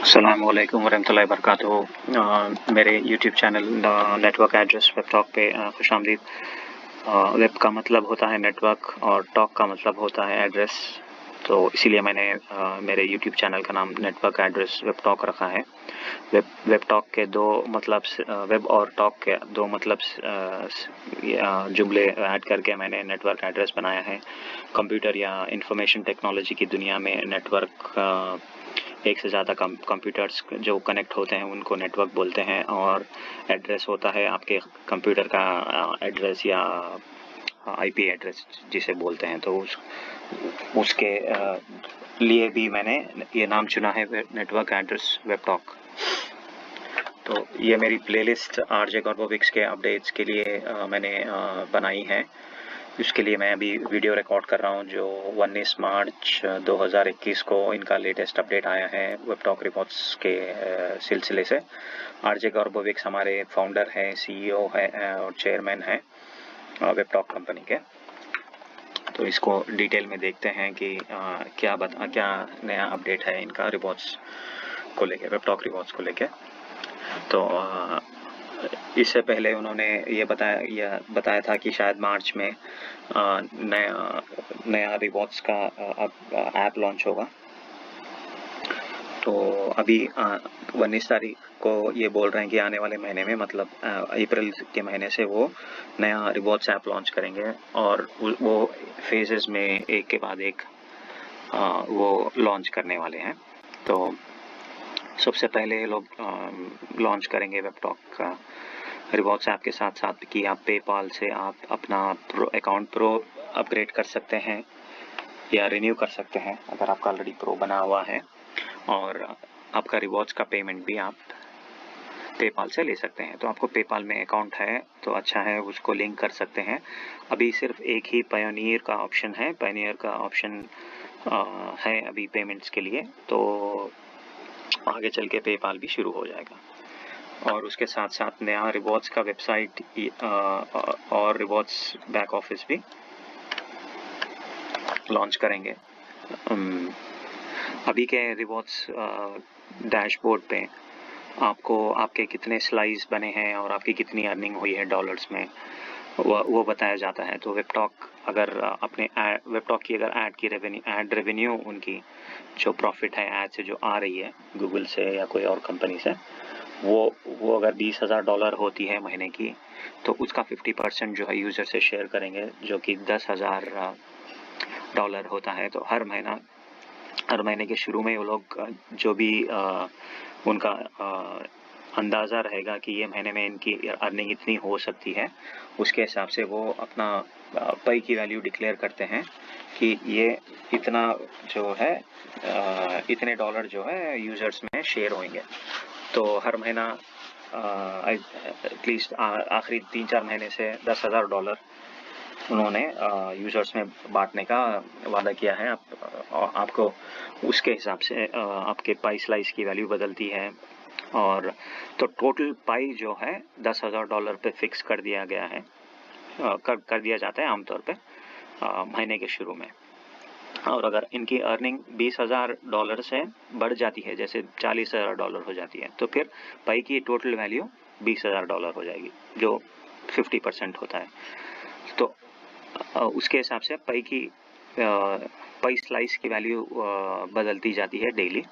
अस्सलाम वालेकुम वरहमतुल्लाहि वबरकातुहू। मेरे YouTube channel network address web talk पे खुशामदीद। वेब का मतलब होता है नेटवर्क और टॉक का मतलब होता है एड्रेस, तो इसीलिए मैंने मेरे YouTube चैनल का नाम नेटवर्क एड्रेस वेब टॉक रखा है। वेब टॉक के दो मतलब वेब और टॉक के दो मतलब जुमले ऐड करके मैंने नेटवर्क एड्रेस बनाया है। कंप्यूटर या इंफॉर्मेशन टेक्नोलॉजी की दुनिया में नेटवर्क एक से ज़्यादा कंप्यूटर्स जो कनेक्ट होते हैं उनको नेटवर्क बोलते हैं, और एड्रेस होता है आपके कंप्यूटर का एड्रेस या आईपी एड्रेस जिसे बोलते हैं। तो उसके लिए भी मैंने ये नाम चुना है नेटवर्क एड्रेस वेब टॉक। तो ये मेरी प्लेलिस्ट आरजे कॉर्बोविक्स के अपडेट्स के लिए मैंने बनाई है। इसके लिए मैं अभी वीडियो रिकॉर्ड कर रहा हूँ जो 19 मार्च 2021 को इनका लेटेस्ट अपडेट आया है वेब टॉक रिपोर्ट्स के सिलसिले से। आरजे कॉर्बोविक्स हमारे फाउंडर हैं, सीईओ है और चेयरमैन हैं वेब टॉक कंपनी के। तो इसको डिटेल में देखते हैं कि क्या नया अपडेट है इनका रिपोर्ट्स को लेके, वेब टॉक रिपोर्ट्स को लेके। तो इससे पहले उन्होंने ये बताया था कि शायद मार्च में नया रिवॉर्ड्स का ऐप लॉन्च होगा। तो अभी 19 तारीख को ये बोल रहे हैं कि आने वाले महीने में, मतलब अप्रैल के महीने से वो नया रिवॉर्ड्स ऐप लॉन्च करेंगे, और वो फेजेस में एक के बाद एक वो लॉन्च करने वाले हैं। तो सबसे पहले ये लोग लॉन्च करेंगे वेब टॉक का रिवॉर्ड्स ऐप के साथ साथ कि आप पेपाल से आप अपना अकाउंट प्रो अपग्रेड कर सकते हैं या रिन्यू कर सकते हैं अगर आपका ऑलरेडी प्रो बना हुआ है, और आपका रिवॉर्ड्स का पेमेंट भी आप पेपाल से ले सकते हैं। तो आपको पेपाल में अकाउंट है तो अच्छा है, उसको लिंक कर सकते हैं। अभी सिर्फ एक ही पायोनियर का ऑप्शन है, पायोनियर का ऑप्शन है अभी पेमेंट्स के लिए, तो आगे चल के पेपाल भी शुरू हो जाएगा। और उसके साथ साथ नया रिवॉर्ड्स का वेबसाइट और रिवॉर्ड्स बैक ऑफिस भी लॉन्च करेंगे। अभी के रिवॉर्ड्स डैशबोर्ड पे आपको आपके कितने स्लाइस बने हैं और आपकी कितनी अर्निंग हुई है डॉलर्स में वो बताया जाता है। तो वेबटॉक अगर अपने वेबटॉक की अगर ऐड रेवेन्यू उनकी जो प्रॉफिट है ऐड से जो आ रही है गूगल से या कोई और कंपनी से, वो अगर $20,000 होती है महीने की, तो उसका 50% जो है यूज़र से शेयर करेंगे, जो कि $10,000 होता है। तो हर महीने के शुरू में वो लोग जो भी उनका अंदाज़ा रहेगा कि ये महीने में इनकी अर्निंग इतनी हो सकती है, उसके हिसाब से वो अपना पाई की वैल्यू डिक्लेयर करते हैं कि ये इतना जो है इतने डॉलर जो है यूज़र्स में शेयर होंगे। तो हर महीना एटलीस्ट आखिरी 3-4 महीने से $10,000 उन्होंने यूज़र्स में बांटने का वादा किया है। आपको उसके हिसाब से आपके पाई स्लाइस की वैल्यू बदलती है, और तो टोटल पाई जो है $10,000 पे फिक्स कर दिया गया है, कर दिया जाता है आमतौर पे महीने के शुरू में। और अगर इनकी अर्निंग $20,000 से बढ़ जाती है, जैसे $40,000 हो जाती है, तो फिर पाई की टोटल वैल्यू $20,000 हो जाएगी, जो 50% होता है। तो उसके हिसाब से पाई स्लाइस की वैल्यू बदलती जाती है डेली,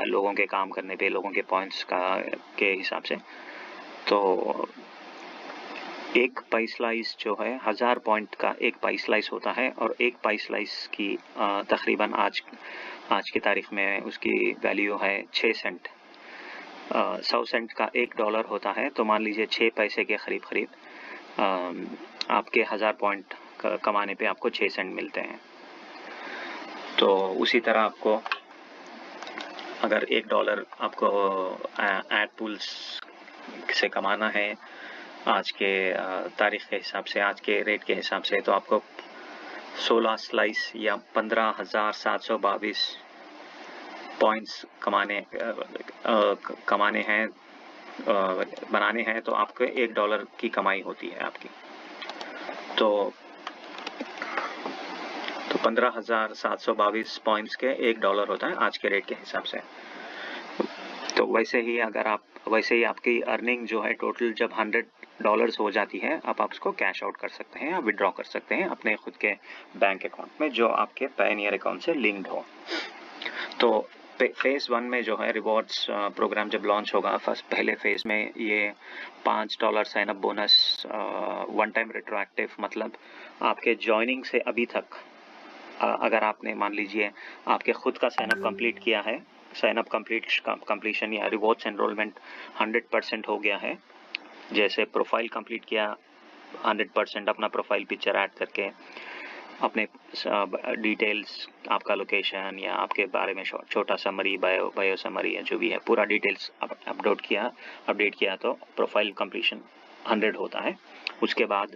लोगों के काम करने पे, लोगों के पॉइंट्स के हिसाब से। तो एक पाई स्लाइस जो है 1000 पॉइंट का एक पाई स्लाइस होता है, और एक पाई स्लाइस की तकरीबन आज की तारीख में उसकी वैल्यू है 6 सेंट। 100 सेंट का $1 होता है, तो मान लीजिए 6 पैसे के करीब आपके 1000 पॉइंट कमाने पे आपको 6 सेंट मिलते हैं। तो उसी तरह आपको अगर $1 आपको एड पूल्स से कमाना है आज के तारीख के हिसाब से, आज के रेट के हिसाब से, तो आपको 16 स्लाइस या 15,722 पॉइंट्स बनाने हैं, तो आपको $1 की कमाई होती है आपकी। तो 15,722 पॉइंट्स के $1 होता है आज के रेट के हिसाब से। तो वैसे ही आपकी अर्निंग जो है टोटल जब $100 हो जाती है, आप उसको कैश आउट कर सकते हैं या विड्रॉ कर सकते हैं अपने खुद के बैंक अकाउंट में जो आपके पायनियर अकाउंट से लिंक्ड हो। तो फेज 1 में जो है रिवॉर्ड्स प्रोग्राम जब लॉन्च होगा, पहले फेज में ये $5 sign up bonus one time retroactive, मतलब आपके ज्वाइनिंग से अभी तक अगर आपने मान लीजिए आपके खुद का साइन अप कंप्लीट किया है, साइन अप कंप्लीशन या रिवॉर्ड्स एनरोलमेंट 100% हो गया है, जैसे प्रोफाइल कंप्लीट किया 100% अपना प्रोफाइल पिक्चर ऐड करके, अपने डिटेल्स, आपका लोकेशन या आपके बारे में छोटा समरी, बायो समरी या जो भी है पूरा डिटेल्स अपडेट किया तो प्रोफाइल कंप्लीशन 100 होता है। उसके बाद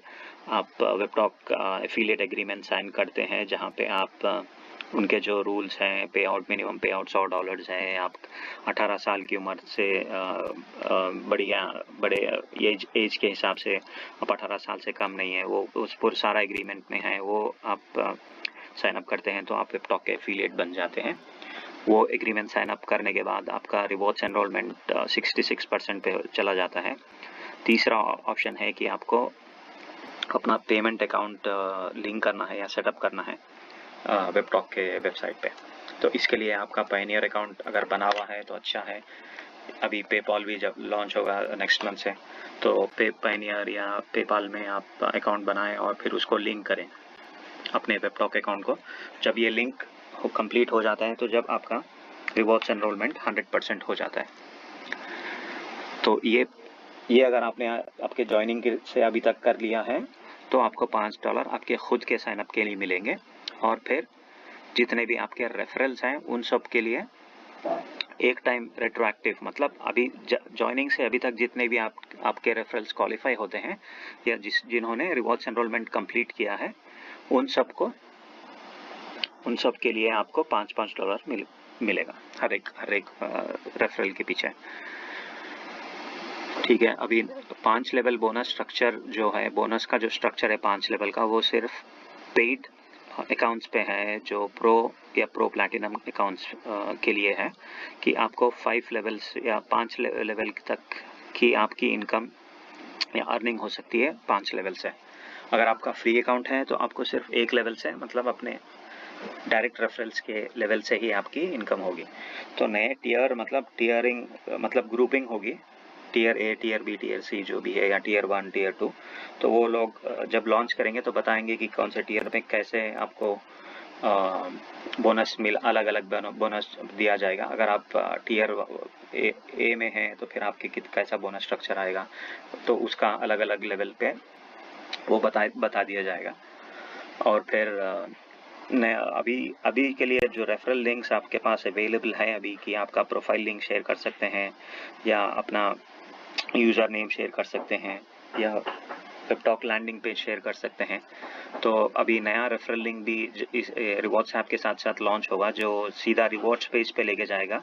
आप वेबटॉक एफिलिएट एग्रीमेंट साइन करते हैं, जहां पे आप उनके जो रूल्स हैं, पे आउट मिनिमम पे आउट $100 है, आप 18 साल की उम्र से बड़े एज के हिसाब से आप 18 साल से कम नहीं है, वो उस पूरा सारा एग्रीमेंट में है, वो आप साइन अप करते हैं तो आप वेबटॉक के एफिलिएट बन जाते हैं। वो एग्रीमेंट साइन अप करने के बाद आपका रिवॉर्ड्स एनरोलमेंट 66% पे चला जाता है। तीसरा ऑप्शन है कि आपको अपना पेमेंट अकाउंट लिंक करना है या सेटअप करना है वेबटॉक के वेबसाइट पे। तो इसके लिए आपका पायनियर अकाउंट अगर बना हुआ है तो अच्छा है। अभी पेपॉल भी जब लॉन्च होगा नेक्स्ट मंथ से, तो पायनियर या पेपाल में आप अकाउंट बनाएं और फिर उसको लिंक करें अपने वेबटॉक अकाउंट को। जब ये लिंक कंप्लीट हो जाता है तो जब आपका रिवॉर्ड्स एनरोलमेंट 100% हो जाता है। तो ये अगर आपने आपके ज्वाइनिंग से अभी तक कर लिया है तो आपको $5 आपके खुद के साइन अप के लिए मिलेंगे, और फिर जितने भी आपके रेफरल्स हैं उन सब के लिए एक टाइम रेट्रोएक्टिव, मतलब अभी ज्वाइनिंग से अभी तक जितने भी आपके रेफरल्स क्वालिफाई होते हैं या जिन्होंने रिवॉर्ड्स एनरोलमेंट कंप्लीट किया है उन सब के लिए आपको $5 मिलेगा हर एक रेफरल के पीछे। ठीक है, अभी 5 लेवल बोनस स्ट्रक्चर जो है, बोनस का जो स्ट्रक्चर है 5 लेवल का, वो सिर्फ पेड अकाउंट्स पे है, जो प्रो या प्रो प्लैटिनम अकाउंट्स के लिए है, कि आपको 5 लेवल्स या 5 लेवल तक की आपकी इनकम या अर्निंग हो सकती है 5 लेवल से। अगर आपका फ्री अकाउंट है तो आपको सिर्फ 1 लेवल से, मतलब अपने डायरेक्ट रेफरल्स के लेवल से ही आपकी इनकम होगी। तो नए टीयर मतलब ग्रुपिंग होगी, tier A, tier B, tier C जो भी है, या टीयर 1, टीयर 2, तो वो लोग जब लॉन्च करेंगे तो बताएंगे कि कौन से टीयर में कैसे आपको बोनस अलग अलग बोनस दिया जाएगा। अगर आप टीयर ए में हैं तो फिर आपके कैसा बोनस स्ट्रक्चर आएगा, तो उसका अलग अलग लेवल पे वो बता दिया जाएगा। और फिर अभी के लिए जो रेफरल लिंक्स आपके पास अवेलेबल है अभी, कि आपका प्रोफाइल लिंक शेयर कर सकते हैं या अपना यूज़र नेम शेयर कर सकते हैं या वेबटॉक लैंडिंग पेज शेयर कर सकते हैं। तो अभी नया रेफरल लिंक भी इस रिवॉर्ड्स ऐप के साथ साथ लॉन्च होगा, जो सीधा रिवॉर्ड्स पेज पे लेके जाएगा।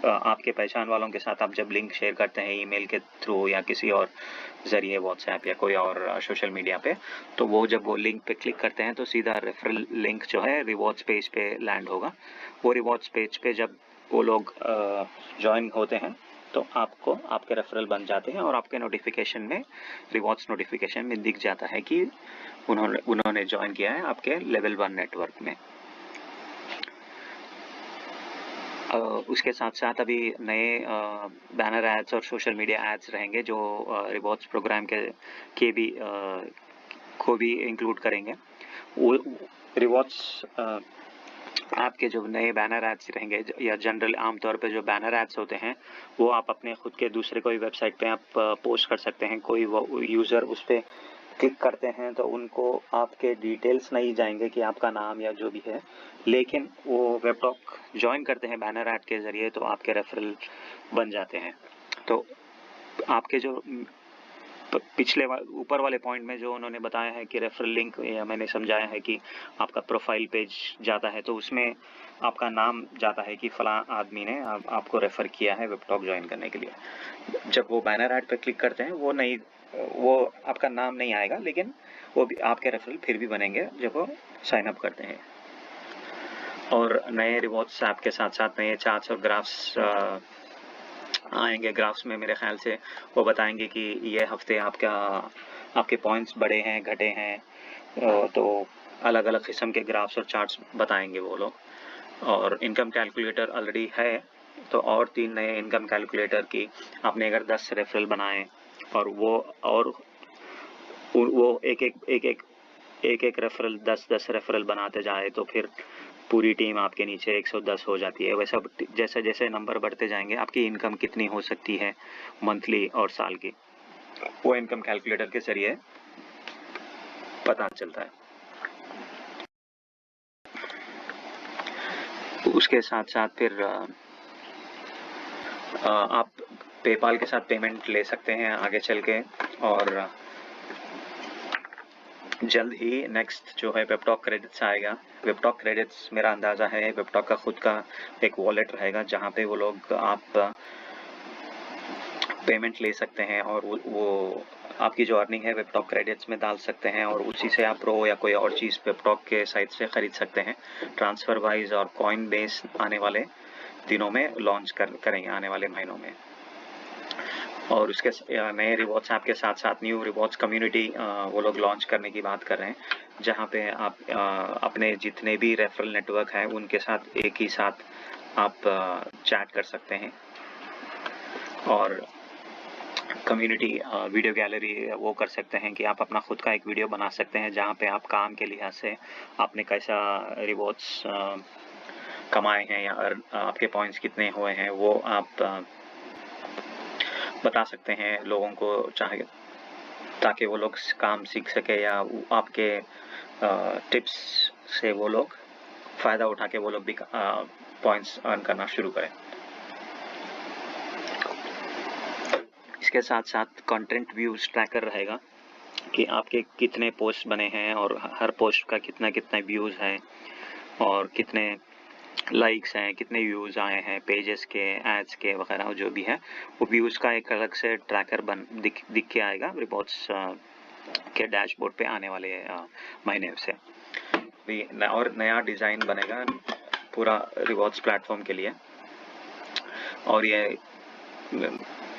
आपके पहचान वालों के साथ आप जब लिंक शेयर करते हैं ईमेल के थ्रू या किसी और जरिए, व्हाट्सएप या कोई और सोशल मीडिया पे, तो वो जब वो लिंक पे क्लिक करते हैं तो सीधा रेफरल लिंक जो है रिवॉर्ड्स पेज पे लैंड होगा। वो रिवॉर्ड्स पेज पे जब वो लोग ज्वाइन होते हैं तो आपको आपके रेफरल बन जाते हैं और आपके नोटिफिकेशन में, रिवॉर्ड्स नोटिफिकेशन में दिख जाता है कि उन्होंने ज्वाइन किया है आपके लेवल 1 नेटवर्क में। उसके साथ साथ अभी नए बैनर एड्स और सोशल मीडिया एड्स रहेंगे जो रिवॉर्ड्स प्रोग्राम के भी को भी इंक्लूड करेंगे। वो रिवॉर्ड्स ऐप के जो नए बैनर एड्स रहेंगे या जनरल आमतौर पे जो बैनर एड्स होते हैं वो आप अपने खुद के दूसरे कोई वेबसाइट पे आप पोस्ट कर सकते हैं। कोई वो यूज़र उस पर क्लिक करते हैं तो उनको आपके डिटेल्स नहीं जाएंगे कि आपका नाम या जो भी है, लेकिन वो वेबटॉक ज्वाइन करते हैं बैनर ऐड के ज़रिए तो आपके रेफरल बन जाते हैं। तो आपके जो पिछले ऊपर वाले पॉइंट में जो उन्होंने बताया है कि रेफरल लिंक, या मैंने समझाया है कि आपका प्रोफाइल पेज जाता है तो उसमें आपका नाम जाता है कि फलां आदमी ने आपको रेफ़र किया है वेबटॉक ज्वाइन करने के लिए। जब वो बैनर ऐड पे क्लिक करते हैं वो आपका नाम नहीं आएगा, लेकिन वो भी आपके रेफरल फिर भी बनेंगे जब वो साइन अप करते हैं। और नए रिवॉर्ड्स ऐप के साथ साथ नए चार्ट्स और ग्राफ्स आएंगे ग्राफ्स में, मेरे ख्याल से वो बताएंगे कि ये हफ्ते आपके पॉइंट्स बढ़े हैं घटे हैं, तो अलग अलग किस्म के ग्राफ्स और चार्ट्स बताएंगे वो लोग। और इनकम कैलकुलेटर ऑलरेडी है, तो और 3 नए इनकम कैलकुलेटर की आपने अगर 10 रेफरल बनाए और वो एक रेफरल 10 रेफरल बनाते जाए तो फिर पूरी टीम आपके नीचे 110 हो जाती है। वैसा जैसे जैसे नंबर बढ़ते जाएंगे आपकी इनकम कितनी हो सकती है मंथली और साल की, वो इनकम कैलकुलेटर के जरिए पता चलता है। उसके साथ साथ फिर आप पेपाल के साथ पेमेंट ले सकते हैं आगे चल के, और जल्द ही नेक्स्ट जो है वेबटॉक क्रेडिट्स आएगा। वेबटॉक क्रेडिट्स मेरा अंदाज़ा है वेबटॉक का खुद का एक वॉलेट रहेगा जहाँ पे वो लोग आप पेमेंट ले सकते हैं और वो आपकी जो अर्निंग है वेबटॉक क्रेडिट्स में डाल सकते हैं और उसी से आप प्रो या कोई और चीज़ वेबटॉक के साइट से ख़रीद सकते हैं। ट्रांसफ़र वाइज और कॉइन बेस आने वाले दिनों में लॉन्च करेंगे, आने वाले महीनों में। और उसके नए रिवॉर्ड्स ऐप के साथ साथ न्यू रिवॉर्ड्स कम्युनिटी वो लोग लॉन्च करने की बात कर रहे हैं, जहाँ पे आप अपने जितने भी रेफरल नेटवर्क हैं उनके साथ एक ही साथ आप चैट कर सकते हैं। और कम्युनिटी वीडियो गैलरी वो कर सकते हैं कि आप अपना खुद का एक वीडियो बना सकते हैं जहाँ पे आप काम के लिहाज से आपने कैसा रिवॉर्ड्स कमाए हैं या आपके पॉइंट्स कितने हुए हैं वो आप बता सकते हैं लोगों को, चाहे ताकि वो लोग काम सीख सके या आपके टिप्स से वो लोग फ़ायदा उठा के वो लोग भी पॉइंट्स अर्न करना शुरू करें। इसके साथ साथ कंटेंट व्यूज़ ट्रैकर रहेगा कि आपके कितने पोस्ट बने हैं और हर पोस्ट का कितना व्यूज़ है और कितने लाइक्स हैं, कितने व्यूज़ आए हैं, पेजेस के, एड्स के वगैरह जो भी है, वो व्यूज़ का एक अलग से ट्रैकर दिख के आएगा रिपोर्ट्स के डैशबोर्ड पे आने वाले महीने से। और नया डिज़ाइन बनेगा पूरा रिवॉर्ड्स प्लेटफॉर्म के लिए, और ये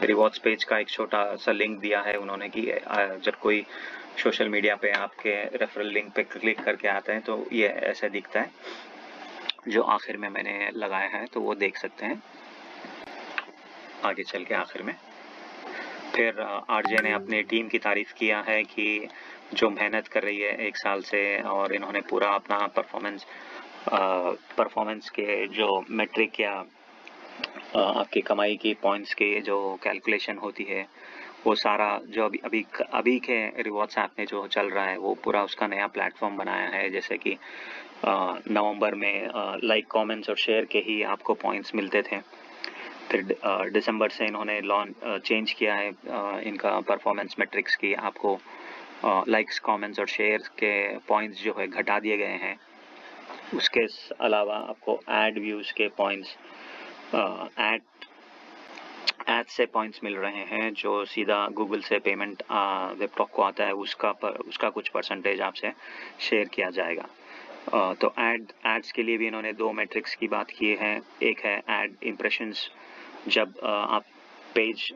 रिवॉर्ड्स पेज का एक छोटा सा लिंक दिया है उन्होंने कि जब कोई सोशल मीडिया पे आपके रेफरल लिंक पे क्लिक करके आते हैं तो ये ऐसा दिखता है, जो आखिर में मैंने लगाया है तो वो देख सकते हैं आगे चल के आखिर में। फिर आरजे ने अपनी टीम की तारीफ़ किया है कि जो मेहनत कर रही है 1 साल से, और इन्होंने पूरा अपना परफॉर्मेंस के जो मेट्रिक या आपकी कमाई की पॉइंट्स के जो कैलकुलेशन होती है वो सारा जो अभी के रिवॉर्ड्स ऐप में जो चल रहा है वो पूरा उसका नया प्लेटफॉर्म बनाया है। जैसे कि नवंबर में लाइक, कमेंट्स और शेयर के ही आपको पॉइंट्स मिलते थे, फिर दिसंबर से इन्होंने चेंज किया है इनका परफॉर्मेंस मैट्रिक्स की, आपको लाइक्स, कमेंट्स और शेयर के पॉइंट्स जो है घटा दिए गए हैं। उसके अलावा आपको ऐड व्यूज़ के पॉइंट्स, ऐड से पॉइंट्स मिल रहे हैं जो सीधा गूगल से पेमेंट वेबटॉक को आता है, उसका कुछ परसेंटेज आपसे शेयर किया जाएगा। तो एड्स के लिए भी इन्होंने 2 मैट्रिक्स की बात की है। एक है ऐड इम्प्रेशंस, जब आप पेज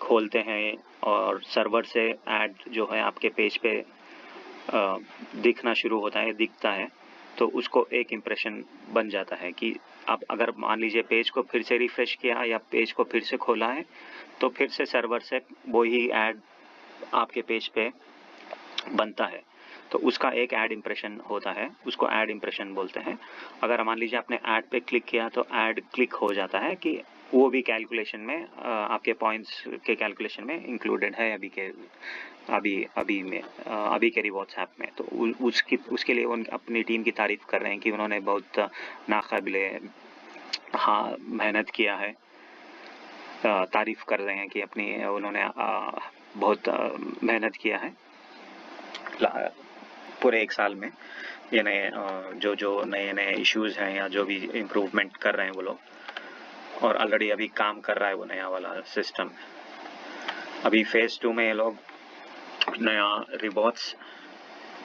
खोलते हैं और सर्वर से ऐड जो है आपके पेज पे दिखता है तो उसको एक इम्प्रेशन बन जाता है कि आप अगर मान लीजिए पेज को फिर से रिफ्रेश किया या पेज को फिर से खोला है तो फिर से सर्वर से वही ऐड आपके पेज पे बनता है, तो उसका एक ऐड इम्प्रेशन होता है, उसको ऐड इम्प्रेशन बोलते हैं। अगर मान लीजिए आपने ऐड पे क्लिक किया तो ऐड क्लिक हो जाता है कि वो भी कैलकुलेशन में आपके पॉइंट्स के कैलकुलेशन में इंक्लूडेड है अभी के रिवॉर्ड्स ऐप में। तो उसके लिए उन अपनी टीम की तारीफ कर रहे हैं कि उन्होंने बहुत नाकाबिले मेहनत किया है, तारीफ कर रहे हैं कि उन्होंने बहुत मेहनत किया है पूरे 1 साल में। ये नए इश्यूज हैं या जो भी इम्प्रूवमेंट कर रहे हैं वो लोग, और ऑलरेडी अभी काम कर रहा है वो नया वाला सिस्टम। अभी फेज 2 में ये लोग नया रिवॉर्ड्स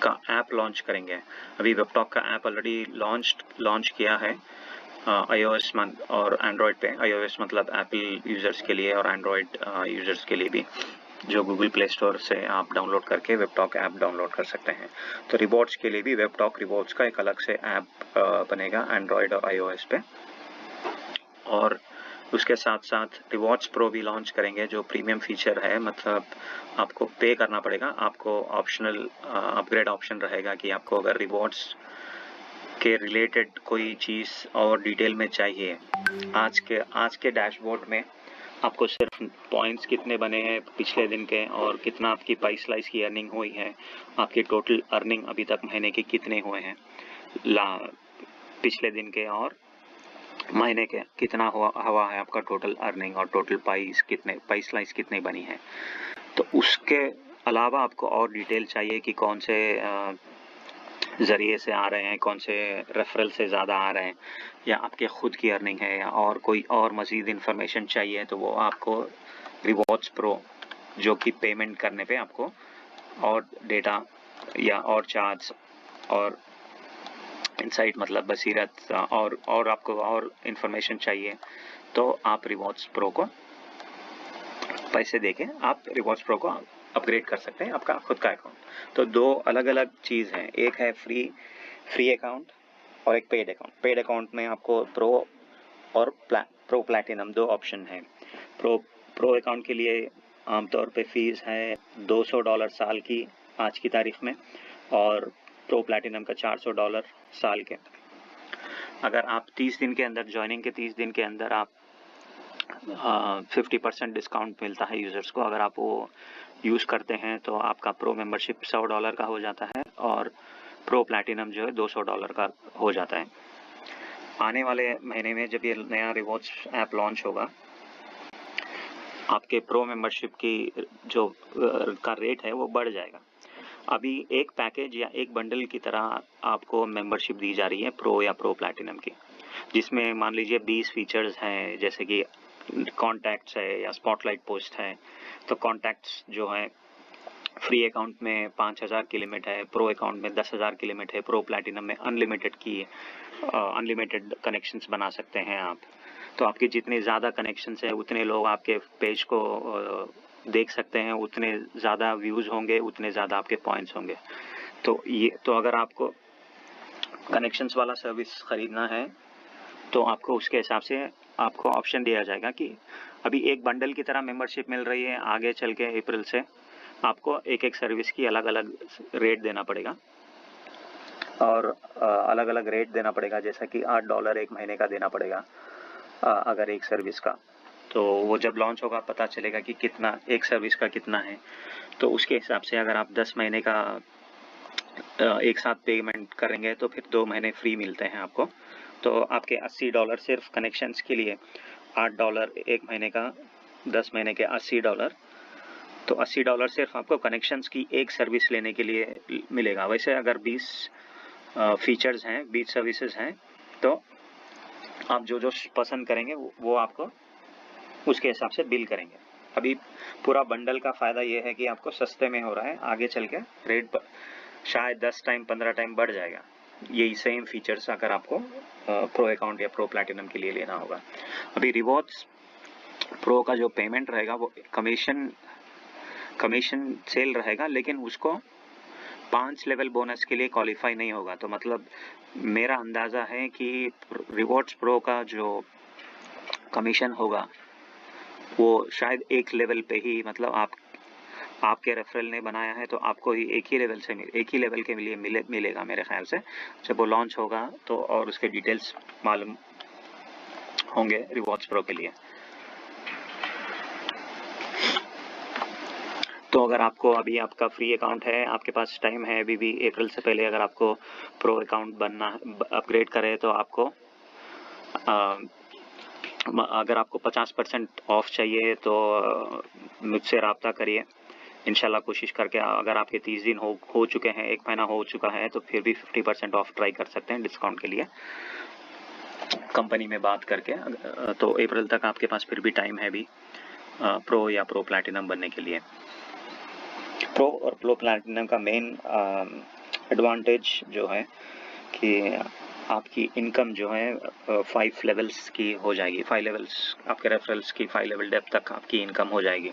का ऐप लॉन्च करेंगे। अभी वेबटॉक का ऐप ऑलरेडी लॉन्च किया है iOS और एंड्रॉयड पे। iOS मतलब एप्पल यूज़र्स के लिए और एंड्रॉयड यूज़र्स के लिए भी, जो गूगल प्ले स्टोर से आप डाउनलोड करके वेबटॉक ऐप डाउनलोड कर सकते हैं। तो रिवॉर्ड्स के लिए भी वेबटॉक रिवॉर्ड्स का एक अलग से ऐप बनेगा एंड्रॉयड और iOS पे। और उसके साथ साथ रिवॉर्ड्स प्रो भी लॉन्च करेंगे, जो प्रीमियम फीचर है, मतलब आपको पे करना पड़ेगा, आपको ऑप्शनल अपग्रेड ऑप्शन रहेगा कि आपको अगर रिवॉर्ड्स के रिलेटेड कोई चीज़ और डिटेल में चाहिए। आज के डैशबोर्ड में आपको सिर्फ पॉइंट्स कितने बने हैं पिछले दिन के, और कितना आपकी पाई स्लाइस की अर्निंग हुई है, आपकी टोटल अर्निंग अभी तक महीने के कितने हुए हैं पिछले दिन के, और महीने के कितना हुआ है आपका टोटल अर्निंग, और टोटल पाई स्लाइस कितनी बनी है। तो उसके अलावा आपको और डिटेल चाहिए कि कौन से ज़रिए से आ रहे हैं, कौन से रेफरल से ज़्यादा आ रहे हैं, या आपके खुद की अर्निंग है, या और कोई और मज़ीद इन्फॉर्मेशन चाहिए, तो वो आपको रिवॉर्ड्स प्रो, जो कि पेमेंट करने पे आपको और डेटा या और चार्ज और इनसाइट मतलब बसीरत और आपको और इन्फॉर्मेशन चाहिए, तो आप रिवॉर्ड्स प्रो को पैसे देके आप रिवॉर्ड्स प्रो को अपग्रेड कर सकते हैं, आपका खुद का अकाउंट। तो दो अलग अलग चीज़ हैं, एक है फ्री अकाउंट और एक पेड अकाउंट। पेड अकाउंट में आपको प्रो और प्रो प्लैटिनम दो ऑप्शन हैं। प्रो अकाउंट के लिए आमतौर पे फीस है $200 साल की आज की तारीख में, और प्रो प्लैटिनम का $400 साल के। अगर आप 30 दिन के अंदर, ज्वाइनिंग के 30 दिन के अंदर आप 50% डिस्काउंट मिलता है यूज़र्स को। अगर आप वो यूज़ करते हैं तो आपका प्रो मेंबरशिप $100 का हो जाता है, और प्रो प्लैटिनम जो है $200 का हो जाता है। आने वाले महीने में जब ये नया रिवॉर्ड्स ऐप लॉन्च होगा, आपके प्रो मेंबरशिप की जो का रेट है वो बढ़ जाएगा। अभी एक पैकेज या एक बंडल की तरह आपको मेंबरशिप दी जा रही है प्रो या प्रो प्लैटिनम की, जिसमें मान लीजिए 20 फीचर्स हैं, जैसे कि कॉन्टैक्ट्स है या स्पॉटलाइट पोस्ट है। तो कॉन्टैक्ट्स जो है फ्री अकाउंट में 5000 की लिमिट है, प्रो अकाउंट में 10,000 की लिमिट है, प्रो प्लैटिनम में अनलिमिटेड कनेक्शंस बना सकते हैं आप। तो आपके जितने ज़्यादा कनेक्शंस है उतने लोग आपके पेज को देख सकते हैं, उतने ज़्यादा व्यूज़ होंगे, उतने ज़्यादा आपके पॉइंट्स होंगे। तो अगर आपको कनेक्शंस वाला सर्विस ख़रीदना है तो आपको उसके हिसाब से आपको ऑप्शन दिया जाएगा कि अभी एक बंडल की तरह मेंबरशिप मिल रही है, आगे चल के अप्रैल से आपको एक एक सर्विस की अलग अलग रेट देना पड़ेगा, और अलग अलग रेट देना पड़ेगा, जैसा कि $8 एक महीने का देना पड़ेगा अगर एक सर्विस का। तो वो जब लॉन्च होगा पता चलेगा कि कितना एक सर्विस का कितना है। तो उसके हिसाब से अगर आप 10 महीने का एक साथ पेमेंट करेंगे तो फिर 2 महीने फ्री मिलते हैं आपको। तो आपके $80 सिर्फ कनेक्शंस के लिए, $8 एक महीने का, 10 महीने के $80। तो $80 सिर्फ आपको कनेक्शंस की एक सर्विस लेने के लिए मिलेगा। वैसे अगर 20 फीचर्स हैं, 20 सर्विसेज हैं, तो आप जो पसंद करेंगे वो आपको उसके हिसाब से बिल करेंगे। अभी पूरा बंडल का फ़ायदा ये है कि आपको सस्ते में हो रहा है, आगे चल के रेट शायद 10 टाइम 15 टाइम बढ़ जाएगा यही सेम फीचर्स अगर आपको प्रो अकाउंट या प्रो प्लैटिनम के लिए लेना होगा। अभी रिवॉर्ड्स प्रो का जो पेमेंट रहेगा वो कमीशन सेल रहेगा, लेकिन उसको 5 लेवल बोनस के लिए क्वालिफाई नहीं होगा। तो मतलब मेरा अंदाज़ा है कि रिवॉर्ड्स प्रो का जो कमीशन होगा वो शायद एक लेवल पे ही, मतलब आपके रेफरल ने बनाया है तो आपको ही एक ही लेवल के लिए मिलेगा मेरे ख्याल से। जब वो लॉन्च होगा तो और उसके डिटेल्स मालूम होंगे रिवॉर्ड्स प्रो के लिए। तो अगर आपको अभी आपका फ्री अकाउंट है, आपके पास टाइम है अभी भी, अप्रैल से पहले अगर आपको प्रो अकाउंट बनना अपग्रेड करे तो आपको अगर आपको 50% ऑफ चाहिए तो मुझसे रब्ता करिए। इंशाल्लाह कोशिश करके, अगर आपके 30 दिन हो चुके हैं, एक महीना हो चुका है, तो फिर भी 50% ऑफ ट्राई कर सकते हैं डिस्काउंट के लिए कंपनी में बात करके। तो अप्रैल तक आपके पास फिर भी टाइम है भी प्रो या प्रो प्लैटिनम बनने के लिए। प्रो और प्रो प्लैटिनम का मेन एडवांटेज जो है कि आपकी इनकम जो है 5 लेवल्स की हो जाएगी। 5 लेवल्स आपके रेफरल्स की 5 लेवल डेप्थ तक आपकी इनकम हो जाएगी।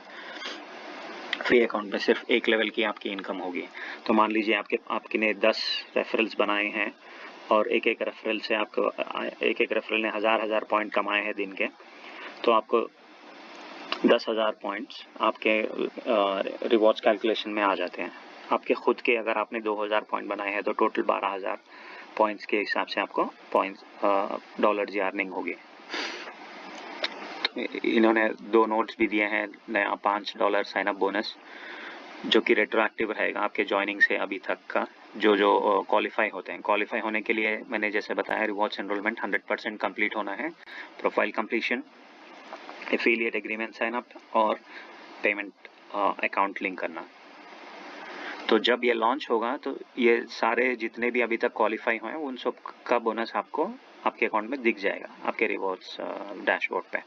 फ्री अकाउंट में सिर्फ 1 लेवल की आपकी इनकम होगी। तो मान लीजिए आपने 10 रेफरल्स बनाए हैं और एक एक रेफरल ने 1000 पॉइंट कमाए हैं दिन के, तो आपको 10,000 पॉइंट्स आपके रिवॉर्ड्स कैलकुलेशन में आ जाते हैं। आपके खुद के अगर आपने 2000 पॉइंट बनाए हैं तो टोटल 12,000 पॉइंट्स के हिसाब से आपको डॉलर की अर्निंग होगी। इन्होंने 2 नोट्स भी दिए हैं, नया $5 साइन अप बोनस जो कि रेट्रोएक्टिव रहेगा आपके ज्वाइनिंग से अभी तक का। जो क्वालिफाई होते हैं, क्वालिफाई होने के लिए मैंने जैसे बताया रिवॉर्ड्स एनरोलमेंट 100% कंप्लीट होना है, profile completion, affiliate agreement sign up और पेमेंट अकाउंट लिंक करना। तो जब ये लॉन्च होगा तो ये सारे जितने भी अभी तक क्वालिफाई हुए हैं उन सब का बोनस आपको आपके अकाउंट में दिख जाएगा आपके रिवॉर्ड्स डैशबोर्ड पे।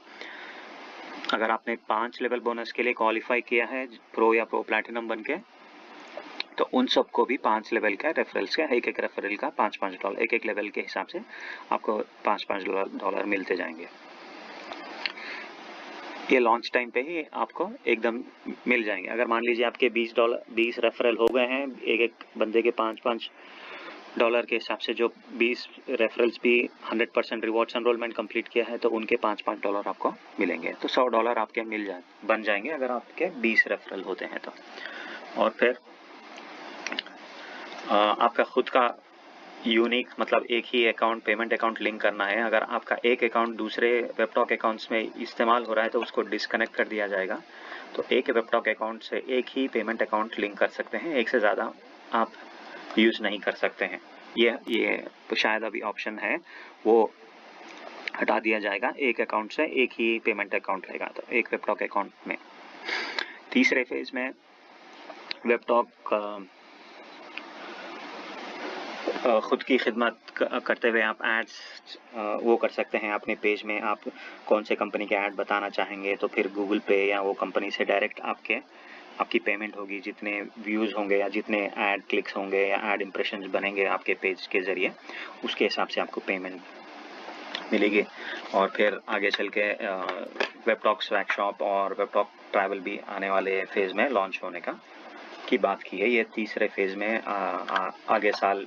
अगर आपने 5 लेवल बोनस के लिए क्वालिफाई किया है प्रो या प्रो प्लैटिनम बन के, तो उन सबको भी 5 लेवल का रेफरल्स का एक एक रेफरल का $5 एक एक लेवल के हिसाब से आपको $5 मिलते जाएंगे। ये लॉन्च टाइम पे ही आपको एकदम मिल जाएंगे। अगर मान लीजिए आपके $20 रेफरल हो गए हैं, एक एक बंदे के $5 के हिसाब से, जो 20 रेफरल्स भी 100% रिवॉर्ड्स एनरोलमेंट कंप्लीट किया है तो उनके $5 आपको मिलेंगे। तो $100 आपके बन जाएंगे अगर आपके 20 रेफरल होते हैं तो। और फिर आपका खुद का यूनिक, मतलब एक ही अकाउंट, पेमेंट अकाउंट लिंक करना है। अगर आपका एक अकाउंट दूसरे वेबटॉक अकाउंट्स में इस्तेमाल हो रहा है तो उसको डिस्कनेक्ट कर दिया जाएगा। तो एक वेबटॉक अकाउंट से एक ही पेमेंट अकाउंट लिंक कर सकते हैं, एक से ज़्यादा आप यूज़ नहीं कर सकते हैं। ये तो शायद अभी ऑप्शन है वो हटा दिया जाएगा। एक अकाउंट से एक ही पेमेंट अकाउंट रहेगा, तो एक वेबटॉक अकाउंट में। तीसरे फेज में वेबटॉक खुद की खिदमत करते हुए आप एड्स वो कर सकते हैं अपने पेज में। आप कौन से कंपनी के ऐड बताना चाहेंगे तो फिर गूगल पे या वो कंपनी से डायरेक्ट आपकी पेमेंट होगी। जितने व्यूज़ होंगे या जितने ऐड क्लिक्स होंगे या ऐड इंप्रेशंस बनेंगे आपके पेज के ज़रिए, उसके हिसाब से आपको पेमेंट मिलेगी। और फिर आगे चल के वेबटॉक स्वैग शॉप और वेबटॉक ट्रैवल भी आने वाले फेज़ में लॉन्च होने की बात की है। ये तीसरे फेज़ में आगे साल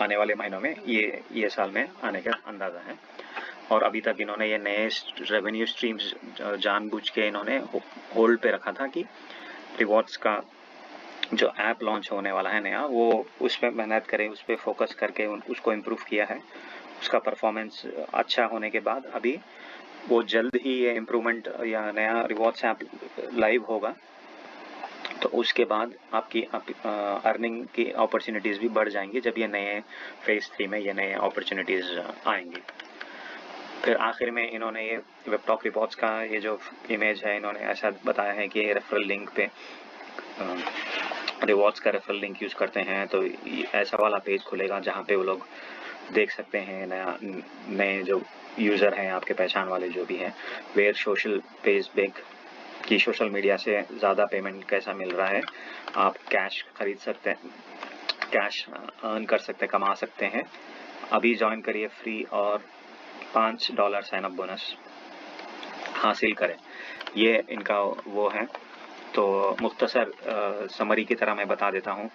आने वाले महीनों में ये साल में आने का अंदाज़ा है। और अभी तक इन्होंने ये नए रेवेन्यू स्ट्रीम्स जानबूझ के इन्होंने होल्ड पे रखा था कि रिवॉर्ड्स का जो ऐप लॉन्च होने वाला है नया, वो उस पर मेहनत करें, उस पर फोकस करके उसको इम्प्रूव किया है। उसका परफॉर्मेंस अच्छा होने के बाद अभी वो जल्द ही ये इम्प्रूवमेंट या नया रिवॉर्ड्स ऐप लाइव होगा। तो उसके बाद आपकी अर्निंग की अपॉर्चुनिटीज़ भी बढ़ जाएंगी जब ये नए फेज़ 3 में ये नए अपॉर्चुनिटीज़ आएंगी। फिर आखिर में इन्होंने ये वेबटॉक रिवॉर्ड्स का ये जो इमेज है, इन्होंने ऐसा बताया है कि रेफरल लिंक पे रिवॉर्ड्स का रेफरल लिंक यूज़ करते हैं तो ऐसा वाला पेज खुलेगा जहाँ पे वो लोग देख सकते हैं नए जो यूज़र हैं आपके पहचान वाले जो भी हैं, वेयर सोशल पेज बिग कि सोशल मीडिया से ज़्यादा पेमेंट कैसा मिल रहा है। आप कैश खरीद सकते हैं, कैश अर्न कर सकते हैं, कमा सकते हैं। अभी ज्वाइन करिए फ्री और $5 साइन अप बोनस हासिल करें। ये इनका वो है। तो मुख्तसर समरी की तरह मैं बता देता हूँ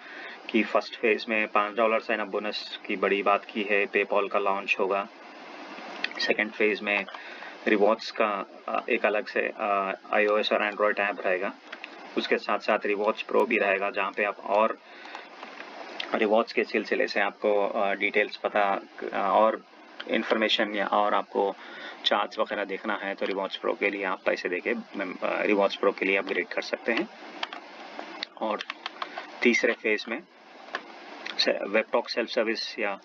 कि फर्स्ट फेज़ में $5 साइन अप बोनस की बड़ी बात की है, पेपॉल का लॉन्च होगा। सेकेंड फेज़ में रिवॉर्ड्स का एक अलग से iOS और एंड्रॉयड ऐप रहेगा। उसके साथ साथ रिवॉर्ड्स प्रो भी रहेगा जहाँ पे आप और रिवॉर्ड्स के सिलसिले से आपको डिटेल्स पता और इन्फॉर्मेशन या और आपको चार्ट्स वगैरह देखना है तो रिवॉर्ड्स प्रो के लिए आप पैसे देके रिवॉर्ड्स प्रो के लिए अपग्रेड कर सकते हैं। और तीसरे फेज़ में वेबटॉक सेल्फ सर्विस या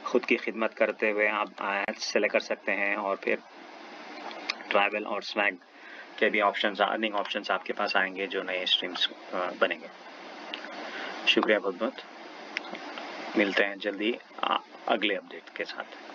खुद की खिदमत करते हुए आप एड्स सेलेक्ट कर सकते हैं और फिर ट्रैवल और स्वैग के भी ऑप्शंस, अर्निंग ऑप्शंस आपके पास आएंगे जो नए स्ट्रीम्स बनेंगे। शुक्रिया बहुत बहुत। मिलते हैं जल्दी अगले अपडेट के साथ।